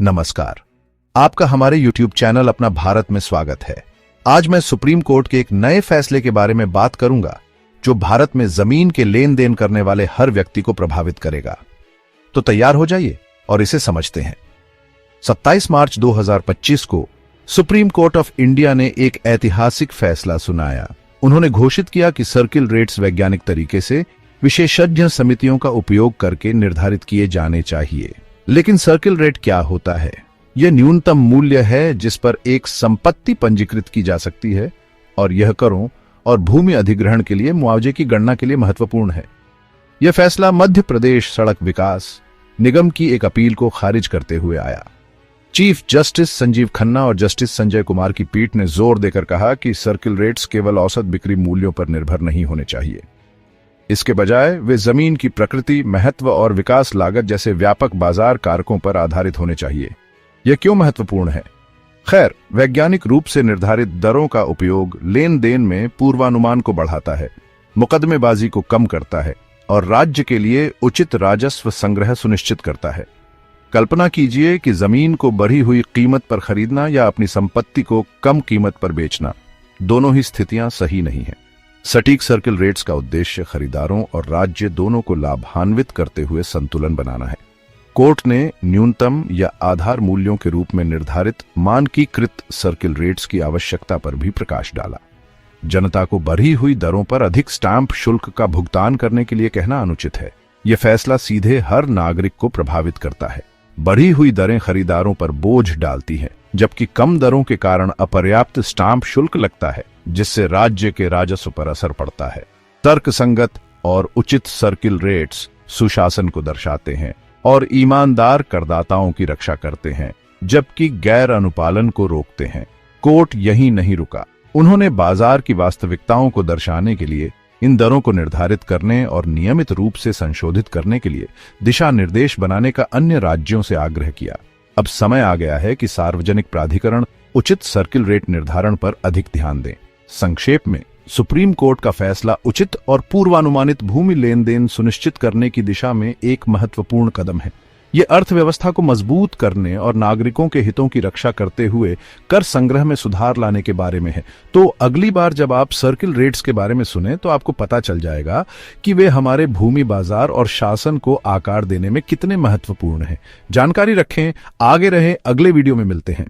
नमस्कार, आपका हमारे YouTube चैनल अपना भारत में स्वागत है। आज मैं सुप्रीम कोर्ट के एक नए फैसले के बारे में बात करूंगा जो भारत में जमीन के लेन देन करने वाले हर व्यक्ति को प्रभावित करेगा। तो तैयार हो जाइए और इसे समझते हैं। 27 मार्च 2025 को सुप्रीम कोर्ट ऑफ इंडिया ने एक ऐतिहासिक फैसला सुनाया। उन्होंने घोषित किया कि सर्किल रेट्स वैज्ञानिक तरीके से विशेषज्ञ समितियों का उपयोग करके निर्धारित किए जाने चाहिए। लेकिन सर्किल रेट क्या होता है? यह न्यूनतम मूल्य है जिस पर एक संपत्ति पंजीकृत की जा सकती है और यह करों और भूमि अधिग्रहण के लिए मुआवजे की गणना के लिए महत्वपूर्ण है। यह फैसला मध्य प्रदेश सड़क विकास निगम की एक अपील को खारिज करते हुए आया। चीफ जस्टिस संजीव खन्ना और जस्टिस संजय कुमार की पीठ ने जोर देकर कहा कि सर्किल रेट्स केवल औसत बिक्री मूल्यों पर निर्भर नहीं होने चाहिए। इसके बजाय वे जमीन की प्रकृति, महत्व और विकास लागत जैसे व्यापक बाजार कारकों पर आधारित होने चाहिए। यह क्यों महत्वपूर्ण है? खैर, वैज्ञानिक रूप से निर्धारित दरों का उपयोग लेन देन में पूर्वानुमान को बढ़ाता है, मुकदमेबाजी को कम करता है और राज्य के लिए उचित राजस्व संग्रह सुनिश्चित करता है। कल्पना कीजिए कि जमीन को बढ़ी हुई कीमत पर खरीदना या अपनी संपत्ति को कम कीमत पर बेचना, दोनों ही स्थितियां सही नहीं है। सटीक सर्किल रेट्स का उद्देश्य खरीदारों और राज्य दोनों को लाभान्वित करते हुए संतुलन बनाना है। कोर्ट ने न्यूनतम या आधार मूल्यों के रूप में निर्धारित मानकीकृत सर्किल रेट्स की आवश्यकता पर भी प्रकाश डाला। जनता को बढ़ी हुई दरों पर अधिक स्टैंप शुल्क का भुगतान करने के लिए कहना अनुचित है। यह फैसला सीधे हर नागरिक को प्रभावित करता है। बढ़ी हुई दरें खरीदारों पर बोझ डालती हैं, जबकि कम दरों के कारण अपर्याप्त स्टाम्प शुल्क लगता है, जिससे राज्य के राजस्व पर असर पड़ता है। तर्कसंगत और उचित सर्किल रेट्स सुशासन को दर्शाते हैं और ईमानदार करदाताओं की रक्षा करते हैं, जबकि गैर अनुपालन को रोकते हैं। कोर्ट यहीं नहीं रुका। उन्होंने बाजार की वास्तविकताओं को दर्शाने के लिए इन दरों को निर्धारित करने और नियमित रूप से संशोधित करने के लिए दिशा निर्देश बनाने का अन्य राज्यों से आग्रह किया। अब समय आ गया है कि सार्वजनिक प्राधिकरण उचित सर्किल रेट निर्धारण पर अधिक ध्यान दें। संक्षेप में, सुप्रीम कोर्ट का फैसला उचित और पूर्वानुमानित भूमि लेन देन सुनिश्चित करने की दिशा में एक महत्वपूर्ण कदम है। यह अर्थव्यवस्था को मजबूत करने और नागरिकों के हितों की रक्षा करते हुए कर संग्रह में सुधार लाने के बारे में है। तो अगली बार जब आप सर्किल रेट्स के बारे में सुने तो आपको पता चल जाएगा कि वे हमारे भूमि बाजार और शासन को आकार देने में कितने महत्वपूर्ण हैं। जानकारी रखें, आगे रहें, अगले वीडियो में मिलते हैं।